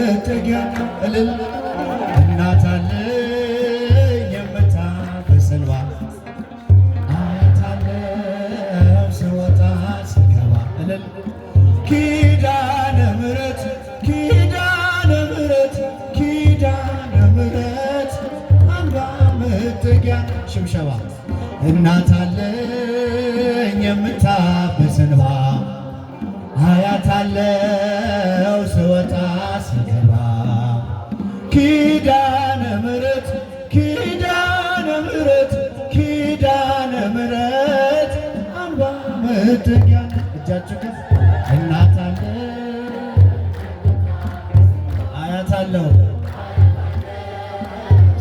መጠጊያ እልል እናት አለኝ የምታብስ እንባ አያት አለው ስወጣ ስገባ እልል ኪዳነ ምሕረት ኪዳነ ምሕረት ኪዳነ ምሕረት አምባ መጠጊያ ሽብሸባ እናት አለኝ የምታብስ እንባ አያት አለው ስወጣ ስገባ ኪዳነ ምሕረት ኪዳነ ምሕረት ኪዳነ ምሕረት አምባ መጠጊያ እጃችሁ ከፍ እናት አለኝ አያት አለው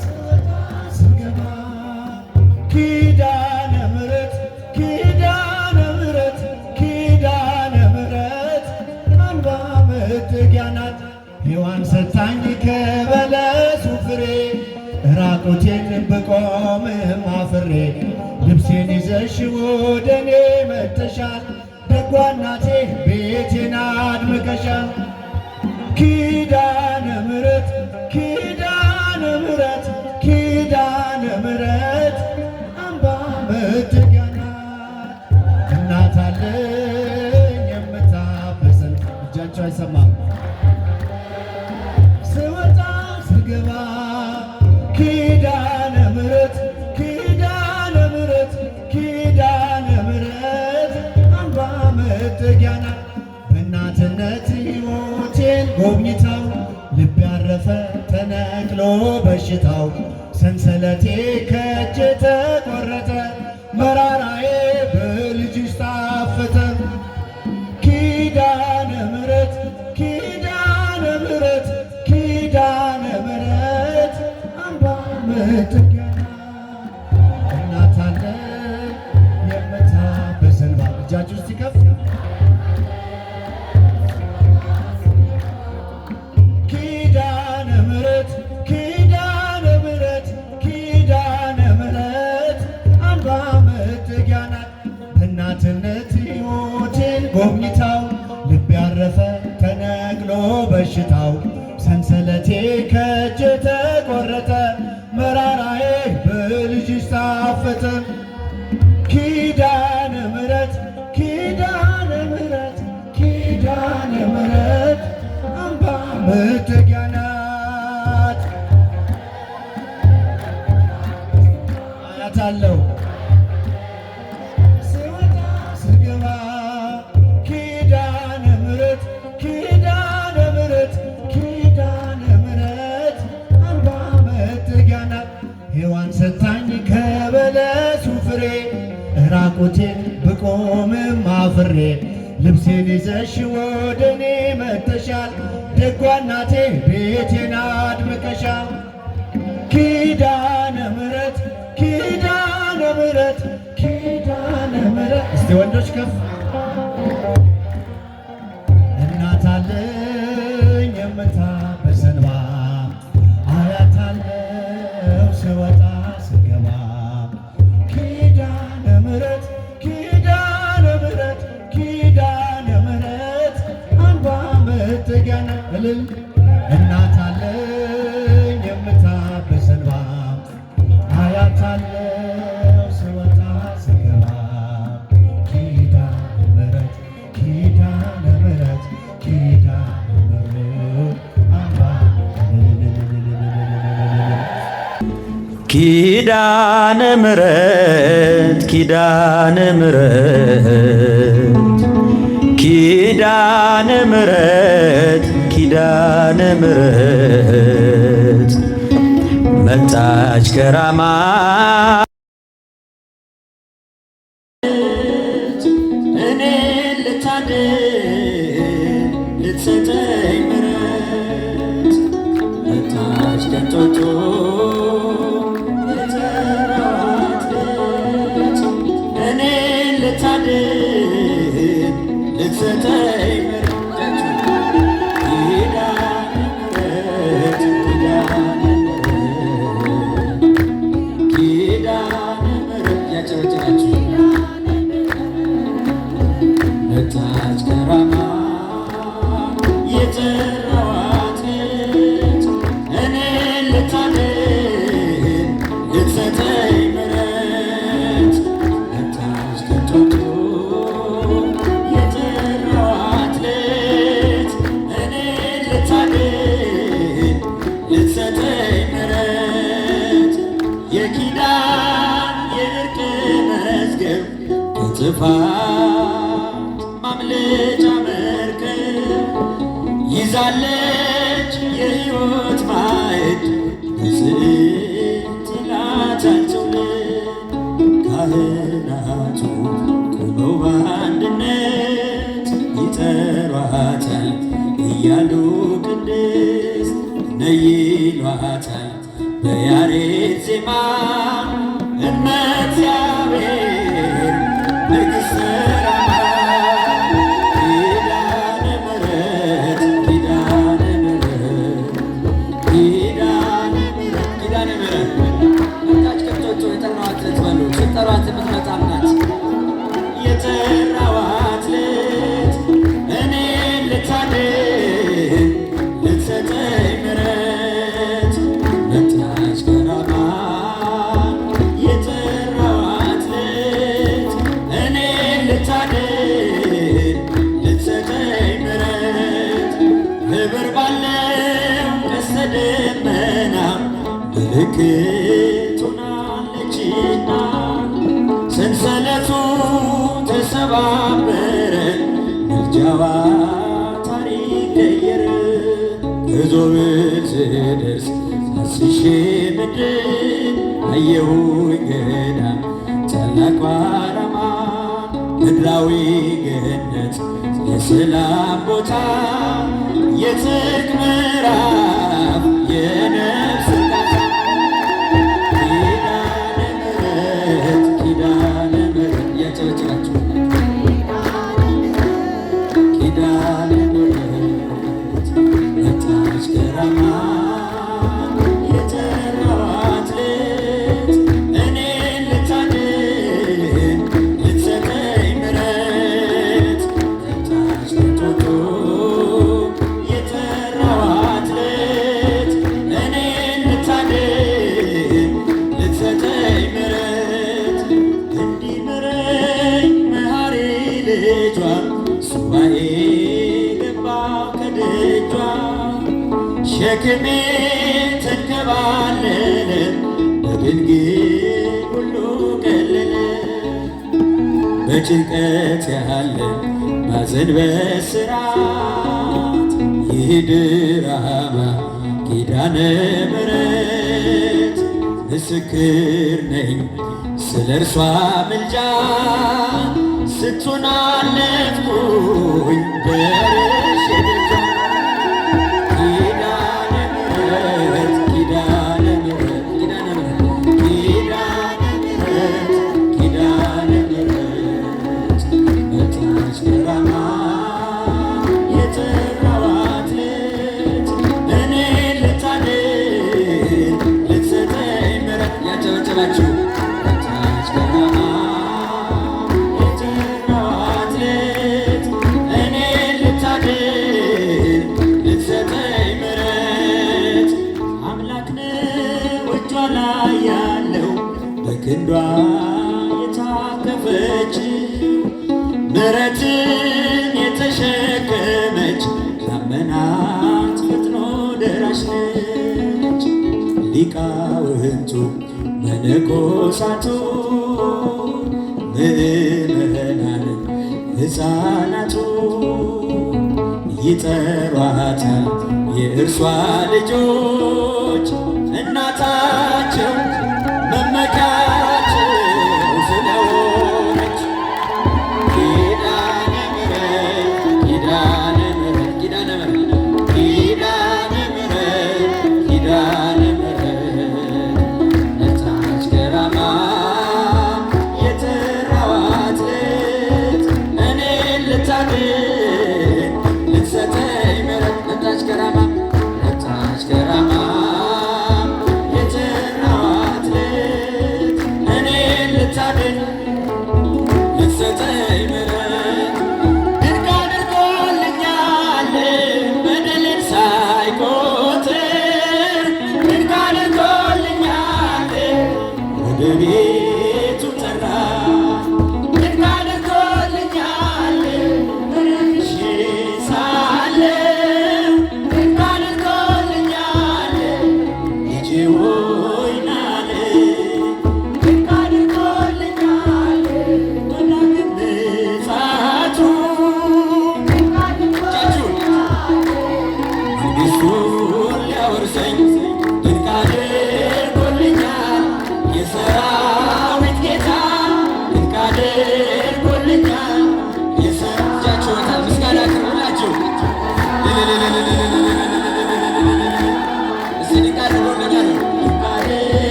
ስወጣ ስገባ ኪዳነ ምሕረት ኪዳነ ምሕረት ኪዳነ ምሕረት አምባ መጠጊያ ናት ሔዋን ሰታኝ ከበለሱ ፍሬ ራቁቴን ብቆምም አፍሬ ልብሴን ይዘሽ ወደ እኔ መጥተሻል ደጓ እናቴ ቤቴን አድምቀሻል ኪዳነ ምሕረት ኪዳነ ምሕረት ኪዳነ ምሕረት አምባ መጠጊያ ናት እናት አለኝ የምታብስ እጃቸው አይሰማም ስወጣ ስገባ ኪዳነ ምሕረት ኪዳነ ምሕረት ኪዳነ ምሕረት አምባ መጠጊያ ናት በእናትነት ሕይወቴን ጎብኝታው ልብ ያረፈ ተነቅሎ በሽታው ሰንሰለቴ ከእጄ ተቆረጠ መራራዬ በልጅሽ ታፈተ ኪዳነ ምሕረት ኪዳነ ምሕረት ኪዳነ ምሕረት አምባ መጠጊያ ናት እናት አለኝ የምታብስ እንባ እጃችሁ እስቲ ከፍ ኪዳነ ምሕረት ኪዳነ ምሕረት ኪዳነ ምሕረት አምባ መጠጊያ ናት በእናትነት ሕይወቴን ጎብኝታው ልብ ያረፈ ተነቅሎ በሽታው ሰንሰለቴ ከእጄ ተቆረጠ መራራዬ በልጅሽ ታፈተ ኪዳነ ምሕረት ኪዳነ ምሕረት ኪዳነ ምሕረት አምባ መጠጊያ ናት አያት አለው ስወጣ ስገባ ኪዳነ ምሕረት ኪዳነ ምሕረት ኪዳነ ምሕረት አምባ መጠጊያ ናት ሔዋን ሰታኝ ከበለሱ ፍሬ ራቁቴን ብቆምም አፍሬ ልብሴን ይዘሽ ወደ እኔ መጥተሻል ደጓ እናቴ ቤቴን አድምቀሻል ኪዳነ ምሕረት ኪዳነ ምሕረት ኪዳነ ምሕረት እስቲ ወንዶች ከፍ እናት አለኝ የምታብስ እንባ አያት አለው ስወጣ ስገባ ኪዳነ ምሕረት ኪዳነ ምሕረት ኪዳነ ምሕረት አምባ መጠጊያ ናት እልል እናት አለኝ የምታብስ እንባ አያት አለው ስወጣ ስገባ ኪዳነ ምሕረት ኪዳነ ምሕረት ኪዳነ ምሕረት አምባ ኪዳነ ምሕረት ኪዳነ ምሕረት ኪዳነ ምሕረት ኪዳነ ምሕረት መጣች ከራማ እኔን ልታድን ልትሰጠኝ ምሕረት መጣች ከንጦጦ የጠራኋት ልጅ እኔን ልታድን ልትሰጠኝ መጣች ከራማ የጠራኋት ከጥፋት ማምለጫ መርከብ ይዛለች የሕይወት ማዕድ ብፅዕት ይላታል ትውልድ። ካህናቱ ቆመው በአንድነት ይጠሯታል እያሉ ቅድስት ነይ ይሏታል በያሬድ ዜማ እመ እግዚአብሔር ንግሥተ ራማ ኪዳነ ምሕረት ኪዳነ ምሕረት ኪዳነ ምሕረት ኪዳነ ምሕረት መጣች ከብቶቹ የጠራዋት ዕለት በሉ ስጠሯት የምትመጣም ናት። የጠራዋት ዕለት እኔን ልታድን ልትሰጠኝ ምሕረት መጣች ከራማ የጠራዋት ዕለት እኔን ልታድን ልትሰጠኝ ምሕረት ክብር ባለው ቀስተ ደመና ምልክት ሆናለችና ሰንሰለቱ ተሰባበረ ምልጃዋ ታሪክ ቀየረ። ከዞብል ስደርስ አስሼ ምድር አየሁኝ ገዳም ታላቋ ራማ ምድራዊ ገነት የሰላም ቦታ የጽድቅ ምዕራፍ የነፍስ እርካታ ኪዳነ ምሕረት ኪዳነ ምሕረት እያጨበጨባችሁ ኪዳነ ምሕረት መጣች ከራማ የጠራዋት ዕለት እኔን ልታድን ልትሰጠኝ ምሕረት መጣች ከቶቶ የጠራዋት ዕለት እኔን ልታድን ልትሰጠኝ ምሕረት እንዲምረኝ መሐሪ ልጇ ሱባኤ ገባው ከደጇ ሸክሜ ተንከባለለ በድንግል ሁሉ ቀለለ። በጭንቀት ያለ ማዘን በስራት ይህ ድራማ ኪዳነ ምሕረት ምስክር ነኝ ስለ እርሷ ምልጃ ስንቱን አለፍኩኝ ደርሼ ደጇ ኪዳነ ምሕረት ኪዳነ ምሕረት ኪዳነ ምሕረት ኪዳነ ምሕረት መጣች ከራማ የጠራዋት ዕለት እኔን ልታድን ልትሰጠኝ ምሕረት ያጨበጨባችሁ መጣች ከራማ የጠራዋት ዕለት እኔን ልታድን ልትሰጠኝ ምሕረት አምላክ ነው እጇ ላይ ያለው በክንዷ የታቀፈችው ምሕረትን የተሸከመች ላመናት ፈጥኖ ደራሽ ነች። ሊቃውንቱ መነኮሳቱ ምዕመናን ሕፃናቱ ይጠሯታል የእርሷ ልጆች እናታቸው መመኪያቸው ስለሆነች ኪዳነ ምሕረት ኪዳነ ምሕረት ኪዳነ ምሕረት ኪዳነ ምሕረት ኪዳነ ምሕረት መጣች ከራማ የጠራዋት ዕለት እኔን ልታድን ልትሰጠኝ ምሕረት መጣች ከራማ መጣች ከራማ የጠራዋት ዕለት እኔን ልታድን ልትሰጠኝ ምሕረት ድንቅ አድርጎልኛል በደልን ሳይቆጥር ድንቅ አድርጎልኛል ወደ ቤቱ ጠራ ድንቅ አድርጎልኛል ምሕረት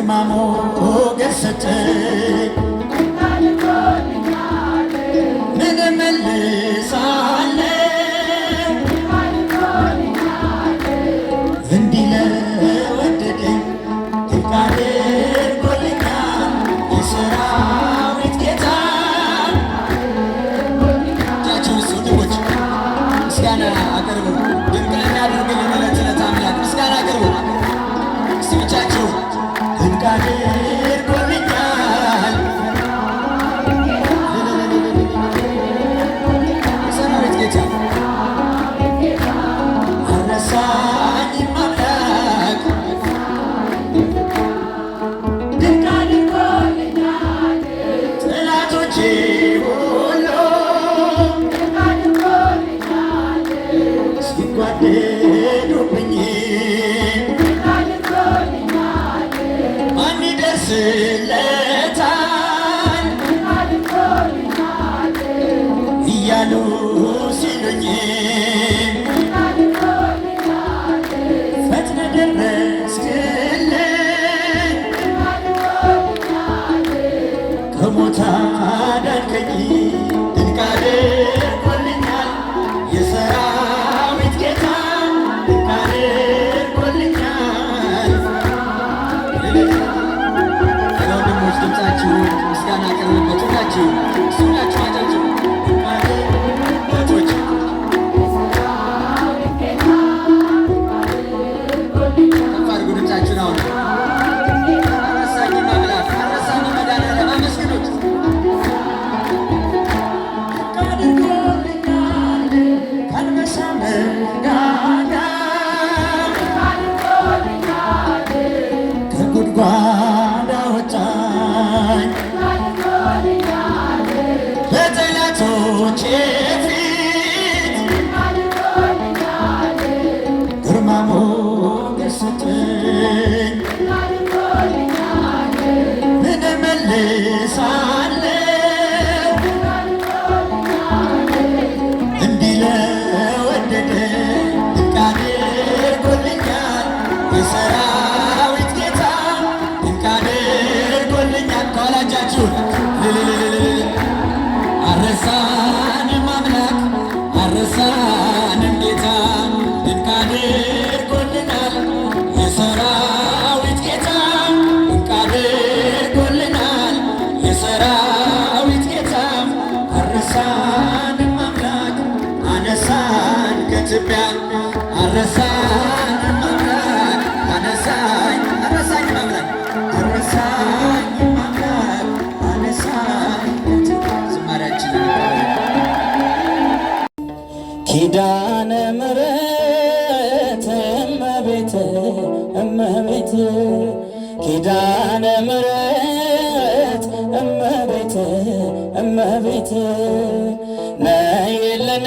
ግርማ ሞገስ ሰጠኝ። ምን እመልሳለሁ እንዲህ ለወደደኝ ድንቅ አድርጎልኛል የሰራዊት ጌታ። እጃችሁን ውስጥ ወንድሞች ምስጋና አቅርቡ። ድንቅ ለሚያደርግልን ዕለት ዕለት አምላክ ምስጋና አቅርቡ። እስቲ ብቻችሁ ድንቅ አድርጎልኛል የሰራዊት ጌታ አልረሳኝም አምላክ ድንቅ አድርጎልኛል ጠላቶቼ ሁሉ ሲጓደዱብኝ ማን ይደርስለታል እያሉ ሲሉኝ ፈጥነ ደረስክልኝ ከሞት አዳንከኝ ድንቅ አድርጎልኛል የሰራዊት ጌታ ድንቅ አድርጎልኛል። ወንድሞች ድምፃችሁ ምስጋና አቅርቡበት። ሁላችሁ ሁላችሁ አጫጭሩ እህቶች ከፍ አድርጉ ድምፃችሁን። አሁን አረሳኝም አምላክ አረሳኝም መድኃኒዓለም አመስግኑት። አድርጎልኛል ከአንበሳ መንጋጋ ከጉድጓድ አወጣኝ በጠላቶቼ ፊት ግርማ ሞገስ ሰጠኝ። ምን እመልሳለሁ እንዲህ ለወደደኝ ድንቅ አድርጎልኛል የሰራዊት ጌታ ድንቅ አድርጎልኛል። ከኋላ እጃችሁን አረሳንም አምላክ አረሳንም ጌታ ድንቅ አድርጎልናል የሰራዊት ጌታ ድንቅ አድርጎልናል የሰራዊት ጌታ። አረሳንም አምላክ አነሳን ከትቢያ አረሳንም አምላክ አነሳኝ አረሳኝም አምላክ አረሳኝም አምላክ አነሳኝ ከትቢያ። ዝማሬያችንን ኪዳነ ምሕረት እመቤት እመቤት ኪዳነ ምሕረት እመቤት እመቤት ነይልን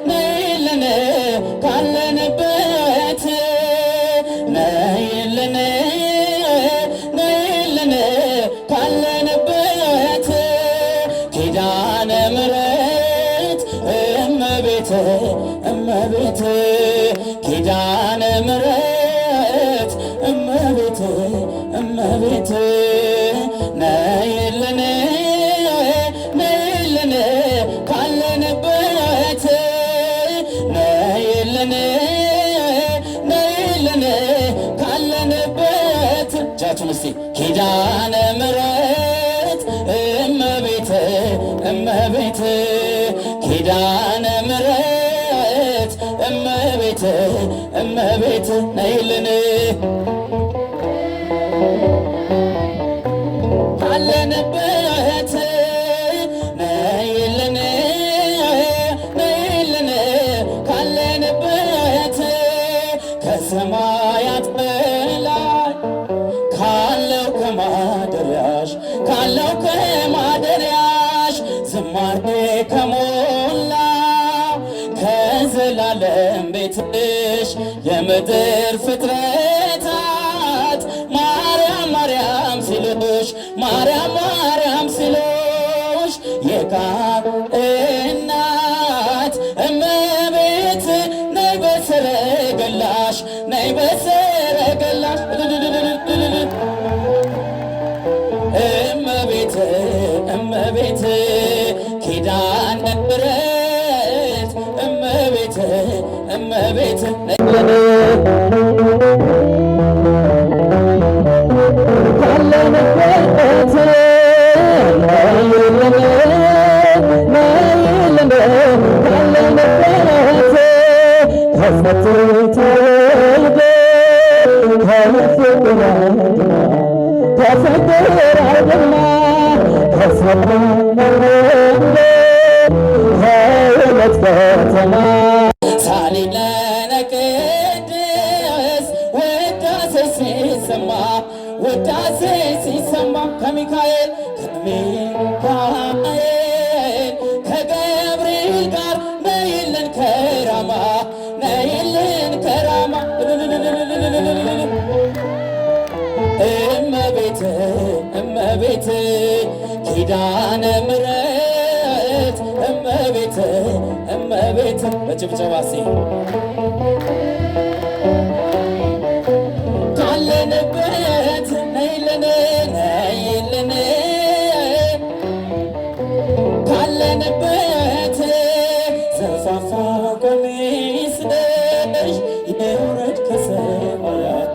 ነይልን ካለንበት ነይልን ነይልን ካለንበት ኪዳነ ምሕረት እመቤት እመቤት ኪዳነ ምሕረት እመቤት እመቤት ነይልን ነይልን ካለንበት ነይልን ነይልን ካለንበት። እጃችሁን እስቲ ኪዳነ ምሕረት እመቤት እመቤት ኪዳነ ምሕረት እመቤት እመቤት ነይልን ካለንበት ነይልን ነይልን ካለንበት ከሰማያት በላይ ካለው ከማደሪያሽ ካለው ከማደሪያሽ ዝማሬ ከሞላ ከዘላለም ቤትሽ የምድር ፍጥረታት ማርያም ማርያም ሲሉሽ ማርያም ማርያም ሲሉሽ የቃል እናት እመቤት ነይ በሰረገላሽ ነይ በሰረገላሽ ተሰብሯልና ከዕለት ከተማ ሳሊለነ ቅድስ ውዳሴ ሲሰማ ውዳሴ ሲሰማ ከሚካኤል ከገብርኤል ጋር ነይልን ከራማ ነይልን ከራማ እመቤት እመቤት ኪዳነ ምሕረት እመቤት እመቤት በጭብጨባ ካለንበት ነይልን ነይልን ካለንበት ዘርፋፋ ቀሚስ ነሽ ይውረድ ከሰማያት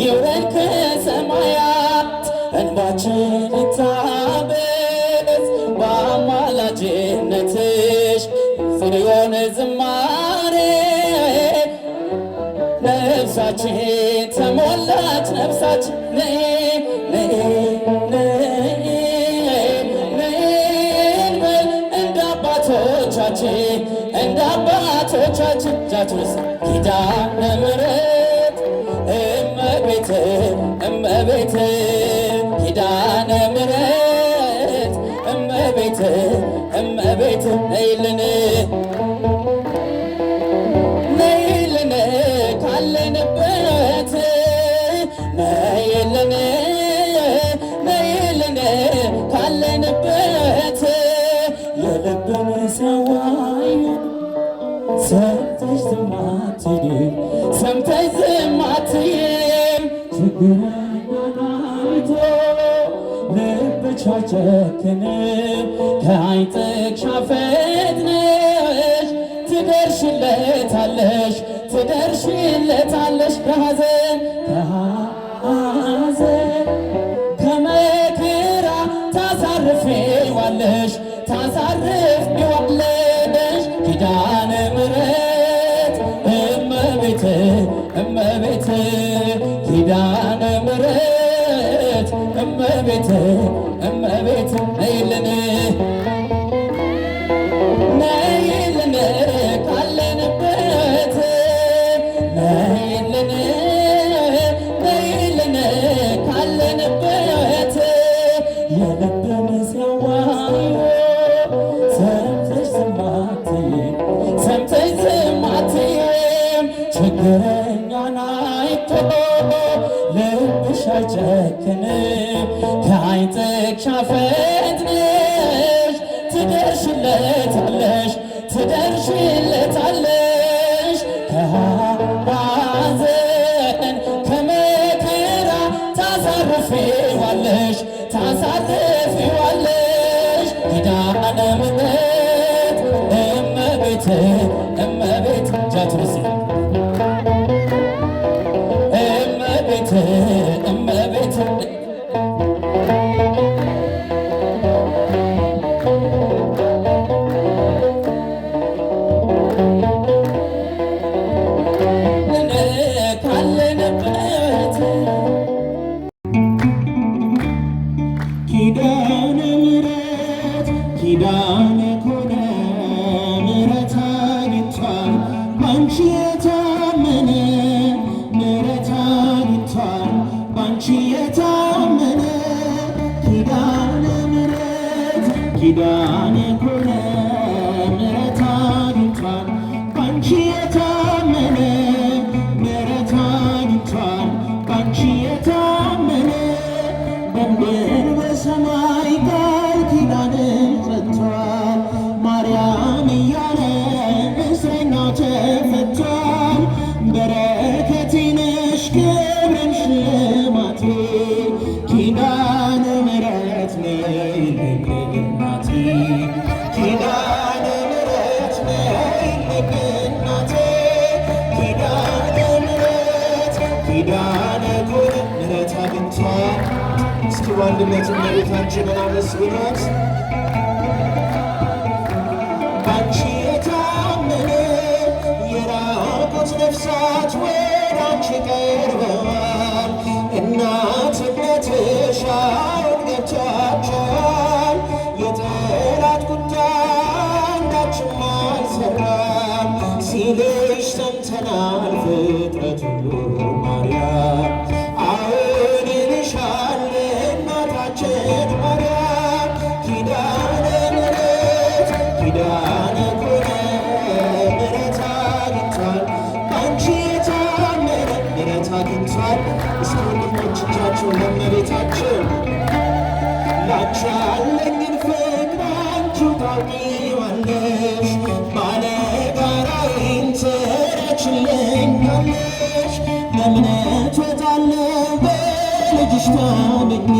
ይውረድ ከሰማያት እንባችን ይታበስ በአማላጅነትሽ ጽዮን ዝማሬ ነፍሳችን ተሞላች ነፍሳችን ነይ ነይ ነይ ነይ እንደ አባቶቻችን እንደ አባቶቻችን ጃቱስ ኪዳነ ምሕረት እመቤት እመቤት ኪዳነ ምሕረት እመቤት እመቤት ነይልን ነይልን ካለንበት ነይልን ነይልን ካለንበት የልብን ሰዋዩ ሰምተሽ ዝም አትይም ሰምተሽ ዝም አትይም ችግረኛን አይቶ ልብሽ አይጨክንም ከዓይን ጥቅሻ ፈጥነሽ ትደርሽለታለሽ ትደርሽለታለሽ ከሐዘን ከሐዘን ከመከራ ታሳርፊዋለሽ ታሳርፊዋለሽ ኪዳነ ምሕረት እመቤት እመቤት ኪዳነ ምሕረት እመቤት እመቤት ነይልን ነይልን ካለንበት ነይልን ነይልን ካለንበት የልብን ሰዋዩ ሰምተሽ ዝም አትይም ሰምተሽ ዝም አትይም ችግረኛን አይቶ ልብሽ አይጨክንም ከዓይን ጥቅሻ ፈጥነሽ ትደርሽለታለሽ ትደርሽለታለሽ ከሐዘን ከመከራ ታሳርፊዋለሽ ታሳርፊዋለሽ ኪዳነ ምሕረት እመቤት እመቤት ጃቱስ እመቤት እመቤት ካለንበት ኪዳነ ምሕረት ኪዳነ ኮነ ምሕረት አግኝቷል ባንቺ የታመነ ምሕረት አግኝቷል ባንቺ የታመነ ኪዳነ ምሕረት ኪዳነ ኮነ ምሕረት አግኝቷል ባንቺ የታመነ ምሕረት አግኝቷል ባንቺ የታመነ በምድር በሰማይ ቃል ኪዳንን ሰጥቷል ማርያም እያለ እስረኛው ተፈቷል በረከቴ ነሽ ክብርም ሽልማቴ ኪዳነ ምሕረት ነይልኝ እናቴ ኪዳነ ምሕረት ነይልኝ እናቴ ኪዳነ ምሕረት ኪዳነ ኮነ ምሕረት አግኝቷል እስኪ በአንድነት እመቤታችንን አመስግኗት ባንቺ የታመነ የራቁት ነፍሳት ወደ አንቺ ቀርበዋል እና እናትነትሽ አሁን ገብቷቸዋል። የጠላት ቁጣ አንዳችም አልሰራም ሲልሽ ሰምተናል ፍጥረቱ ማርያም። አሁን ይልሻል እናታችን ማርያም ኪዳነ ምሕረት ኪዳነ ኮነ ምሕረት አግኝቷል አንቺ የታመነ ምሕረት አግኝቷል። እስኪ ወንድሞች እጃችሁን ለእመቤታችን ላንቺ ያለኝን ፍቅር አንቺው ታውቂዋለሽ ባለጋራዬን ትረችልኛለሽ። በእምነት ወጣለሁ በልጅሽ ታምኜ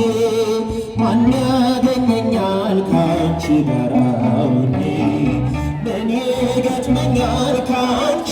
ማን ያገኘኛል ካንቺ ጋር ሆኜ ምን ይገጥመኛል ካንቺ